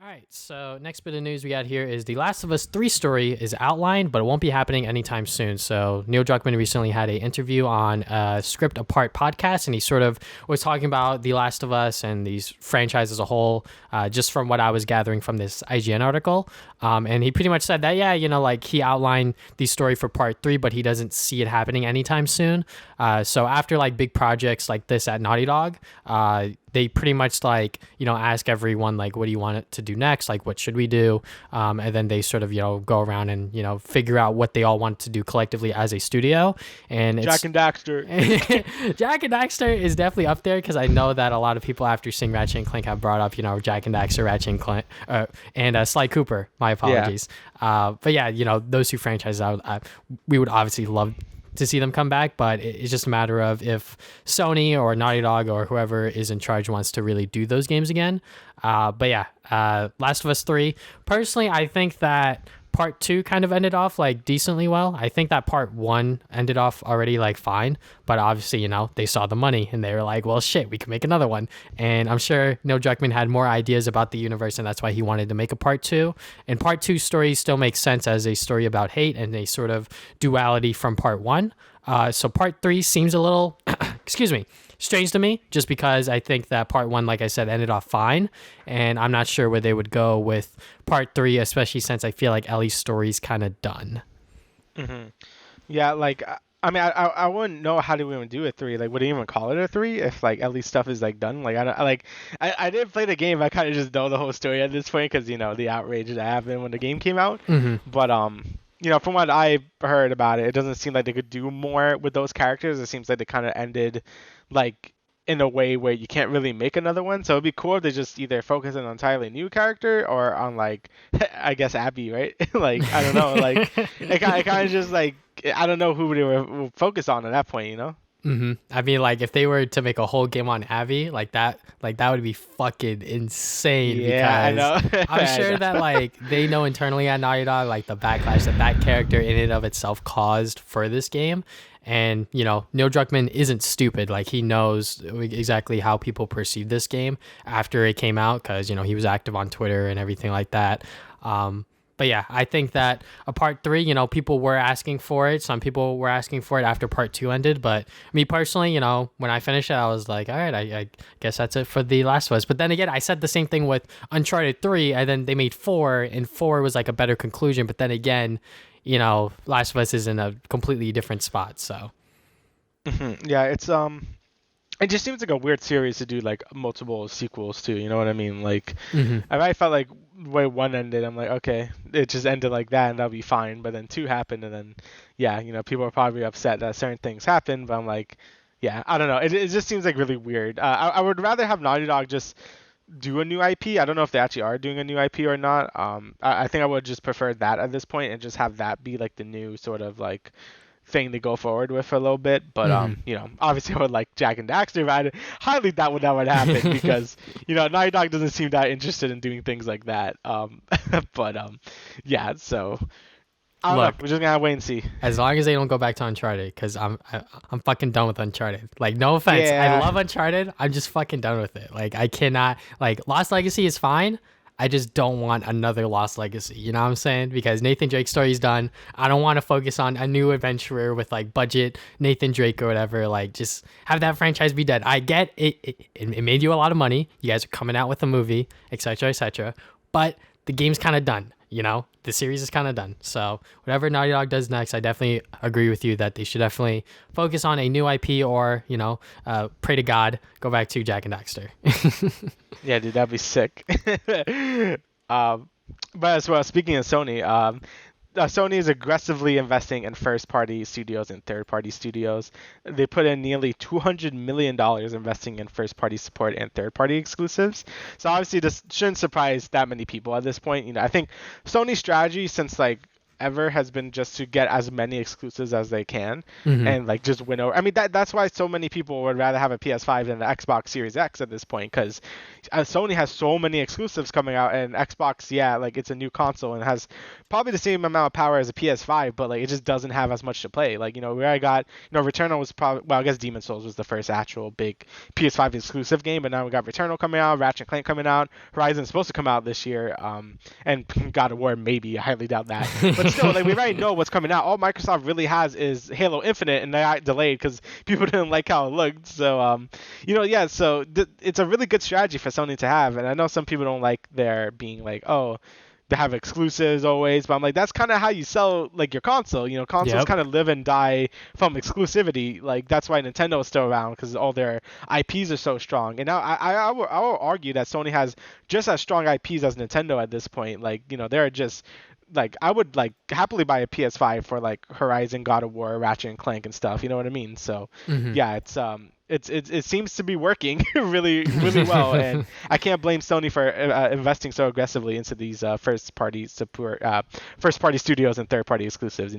All right, so next bit of news we got here is The Last of Us 3 story is outlined, but it won't be happening anytime soon. So Neil Druckmann recently had an interview on Script Apart podcast, and he sort of was talking about The Last of Us and these franchises as a whole, just from what I was gathering from this IGN article. And he pretty much said that, yeah, like he outlined the story for part 3, but he doesn't see it happening anytime soon. So after like big projects like this at Naughty Dog, they pretty much ask everyone like, what do you want it to do next? Like, what should we do? And then they sort of, go around and, figure out what they all want to do collectively as a studio. And it's Jack and Daxter. Jack and Daxter is definitely up there because I know that a lot of people after seeing Ratchet and Clank have brought up, Jack and Daxter, Ratchet and Clank, and Sly Cooper. My apologies. Yeah. But yeah, those two franchises, we would obviously love to see them come back, but it's just a matter of if Sony or Naughty Dog or whoever is in charge wants to really do those games again. But yeah, Last of Us 3. Personally, I think that part 2 kind of ended off like decently well. I think that part 1 ended off already like fine, but obviously, they saw the money and they were like, well, shit, we can make another one. And I'm sure Neil Druckmann had more ideas about the universe, and that's why he wanted to make a part 2. And part 2 story still makes sense as a story about hate and a sort of duality from part 1. So part 3 seems a little, strange to me, just because I think that part 1, like I said, ended off fine, and I'm not sure where they would go with part 3, especially since I feel like Ellie's story's kind of done. Mm-hmm. Yeah, like I mean, I wouldn't know how to even do a 3. Like, would they even call it a 3 if like Ellie's stuff is like done? Like, I didn't play the game. I kind of just know the whole story at this point because the outrage that happened when the game came out. Mm-hmm. But from what I heard about it, it doesn't seem like they could do more with those characters. It seems like they kind of ended like in a way where you can't really make another one. So it'd be cool if they just either focus on an entirely new character or on like, I guess Abby, right? Like, I don't know, like it kind of just like, I don't know who they were focus on at that point, Mm-hmm. I mean, like if they were to make a whole game on Abby, like that would be fucking insane. Yeah, because I know. I'm sure that like they know internally at Naughty Dog like the backlash that character in and of itself caused for this game. And Neil Druckmann isn't stupid. Like he knows exactly how people perceive this game after it came out, because he was active on Twitter and everything like that. But yeah, I think that a part 3, people were asking for it. Some people were asking for it after part 2 ended. But me personally, when I finished it, I was like, all right, I guess that's it for The Last of Us. But then again, I said the same thing with Uncharted 3, and then they made 4, and 4 was like a better conclusion. But then again, Last of Us is in a completely different spot. So Mm-hmm. Yeah, it just seems like a weird series to do like multiple sequels to, you know what I mean? Like, mm-hmm. I felt like the way 1 ended, I'm like, okay, it just ended like that and that'll be fine. But then 2 happened, and then, yeah, people are probably upset that certain things happened. But I'm like, yeah, I don't know. It just seems like really weird. I would rather have Naughty Dog just do a new IP. I don't know if they actually are doing a new IP or not. I think I would just prefer that at this point and just have that be like the new sort of like thing to go forward with for a little bit. But obviously I would like Jack and Daxter, but I highly doubt that would happen because Naughty Dog doesn't seem that interested in doing things like that. But yeah, so I don't know. We're just gonna wait and see. As long as they don't go back to Uncharted, because I'm fucking done with Uncharted. Like, no offense, yeah. I love Uncharted. I'm just fucking done with it. Like, I cannot, like, Lost Legacy is fine. I just don't want another Lost Legacy. You know what I'm saying? Because Nathan Drake's story's done. I don't want to focus on a new adventurer with like budget Nathan Drake or whatever. Like, just have that franchise be dead. I get it. It made you a lot of money. You guys are coming out with a movie, etc., etc. But the game's kind of done. The series is kind of done. So whatever Naughty Dog does next, I definitely agree with you that they should definitely focus on a new IP or, pray to God, go back to Jack and Daxter. Yeah, dude, that'd be sick. But as well, speaking of Sony, Sony is aggressively investing in first-party studios and third-party studios. They put in nearly $200 million investing in first-party support and third-party exclusives. So obviously this shouldn't surprise that many people at this point. I think Sony's strategy since like ever has been just to get as many exclusives as they can Hmm. and like just win over. I mean that's why so many people would rather have a PS5 than the Xbox Series X at this point because Sony has so many exclusives coming out and Xbox, yeah, like it's a new console and has probably the same amount of power as a PS5, but like it just doesn't have as much to play. Like, where I got, Returnal was probably, well, I guess Demon Souls was the first actual big PS5 exclusive game, but now we got Returnal coming out, Ratchet and Clank coming out, Horizon's supposed to come out this year, and God of War maybe, I highly doubt that. But still, like we already know what's coming out. All Microsoft really has is Halo Infinite, and they got delayed because people didn't like how it looked. So, yeah, so it's a really good strategy for Sony to have, and I know some people don't like their being like, oh, they have exclusives always, but I'm like, that's kind of how you sell like your console. Consoles Yep. kind of live and die from exclusivity. Like that's why Nintendo is still around because all their IPs are so strong. And now I will argue that Sony has just as strong IPs as Nintendo at this point. Like they're just like I would like happily buy a PS5 for like Horizon, God of War, Ratchet and Clank and stuff. You know what I mean? So Hmm. yeah, it seems to be working really really well, and I can't blame Sony for investing so aggressively into these first party studios and third party exclusives.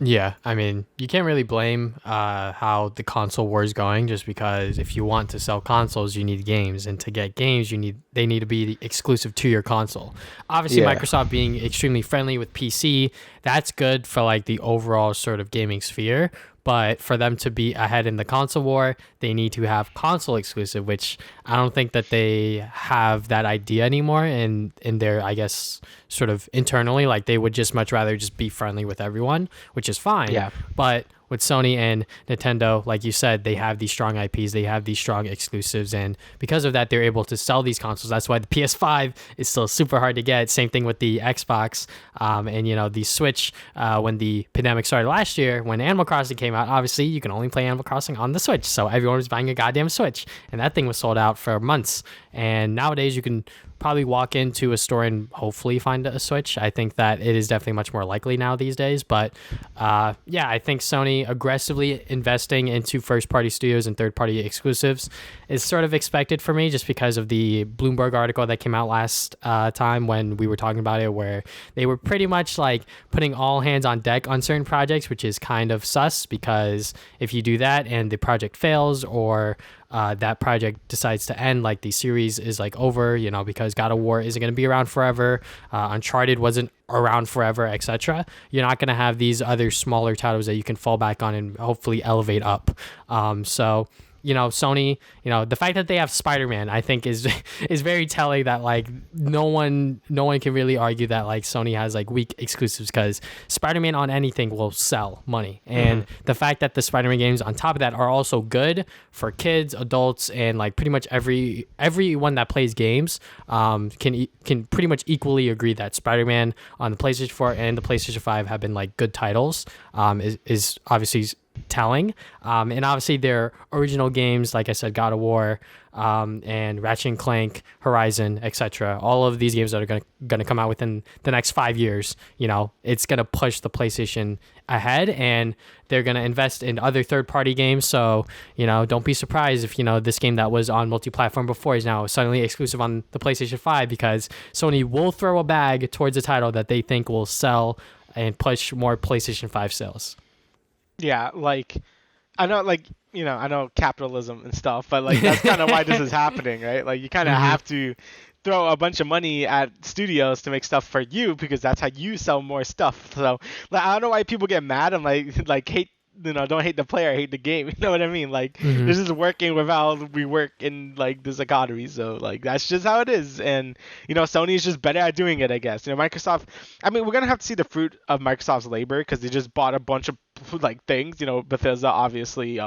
Yeah, I mean, you can't really blame how the console war is going, just because if you want to sell consoles, you need games, and to get games, they need to be exclusive to your console. Obviously, Yeah. Microsoft being extremely friendly with PC, that's good for like the overall sort of gaming sphere. But for them to be ahead in the console war, they need to have console exclusive, which I don't think that they have that idea anymore in their, I guess, sort of internally. Like they would just much rather just be friendly with everyone, which is fine. Yeah. But with Sony and Nintendo, like you said, they have these strong IPs, they have these strong exclusives, and because of that, they're able to sell these consoles. That's why the PS5 is still super hard to get. Same thing with the Xbox, and the Switch. When the pandemic started last year, when Animal Crossing came out, obviously you can only play Animal Crossing on the Switch, so everyone was buying a goddamn Switch, and that thing was sold out for months. And nowadays, you can probably walk into a store and hopefully find a Switch. I think that it is definitely much more likely now these days. But yeah, I think Sony aggressively investing into first party studios and third party exclusives is sort of expected for me, just because of the Bloomberg article that came out last time when we were talking about it, where they were pretty much like putting all hands on deck on certain projects, which is kind of sus, because if you do that and the project fails, or that project decides to end, like the series is like over, because God of War isn't going to be around forever, Uncharted wasn't around forever, etc. You're not going to have these other smaller titles that you can fall back on and hopefully elevate up. So Sony, the fact that they have Spider-Man, I think is very telling, that like no one can really argue that like Sony has like weak exclusives, because Spider-Man on anything will sell money. And the fact that the Spider-Man games on top of that are also good for kids, adults, and like pretty much everyone that plays games can pretty much equally agree that Spider-Man on the PlayStation 4 and the PlayStation 5 have been like good titles, is obviously telling. And obviously their original games, like I said, God of War, and Ratchet and Clank, Horizon, etc. All of these games that are gonna come out within the next 5 years, it's gonna push the PlayStation ahead, and they're gonna invest in other third-party games. So don't be surprised if this game that was on multi-platform before is now suddenly exclusive on the PlayStation 5, because Sony will throw a bag towards a title that they think will sell and push more PlayStation 5 sales. Yeah, like I know, like I know capitalism and stuff, but like that's kind of why this is happening, right? Like you kind of Hmm. have to throw a bunch of money at studios to make stuff for you because that's how you sell more stuff. So like I don't know why people get mad and like hate. Don't hate the player, hate the game. You know what I mean? Like Hmm. this is working with how we work in like this economy. So like that's just how it is. And Sony is just better at doing it, I guess. Microsoft. I mean, we're gonna have to see the fruit of Microsoft's labor because they just bought a bunch of like things. Bethesda obviously.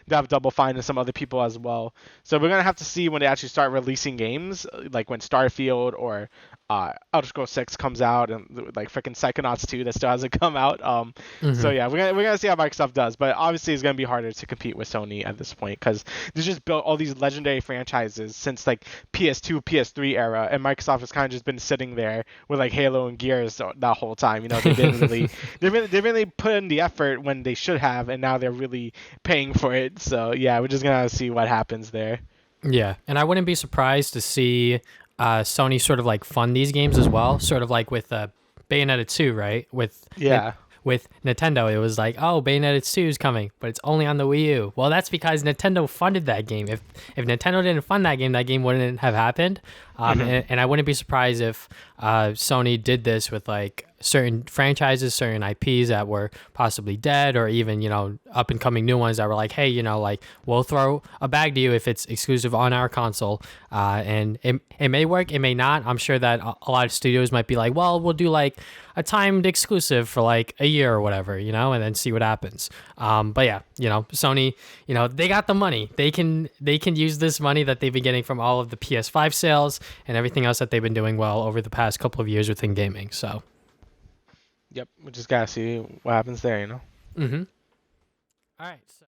They have Double Fine and some other people as well. So we're gonna have to see when they actually start releasing games, like when Starfield or Elder Scrolls 6 comes out, and like freaking Psychonauts 2 that still hasn't come out. So Hmm. yeah, we're gonna see how Microsoft does, but obviously it's gonna be harder to compete with Sony at this point because they just built all these legendary franchises since like PS2, PS3 era, and Microsoft has kind of just been sitting there with like Halo and Gears that whole time. They didn't really they really put in the effort when they should have, and now they're really paying for it. So yeah, we're just gonna see what happens there. Yeah, and I wouldn't be surprised to see Sony sort of like fund these games as well, sort of like with Bayonetta 2, right? Yeah. With Nintendo, it was like, oh, Bayonetta 2 is coming, but it's only on the Wii U. Well, that's because Nintendo funded that game. If Nintendo didn't fund that game wouldn't have happened. And I wouldn't be surprised if Sony did this with like certain franchises, certain IPs that were possibly dead, or even, you know, up and coming new ones that were like, hey, you know, like we'll throw a bag to you if it's exclusive on our console. And it may work, it may not. I'm sure that a lot of studios might be like, well, we'll do like a timed exclusive for like a year or whatever, you know, and then see what happens. But yeah, you know, Sony, you know, they got the money. They can use this money that they've been getting from all of the PS5 sales and everything else that they've been doing well over the past couple of years within gaming. So. Yep. We just gotta see what happens there, you know. Mm-hmm. All right. So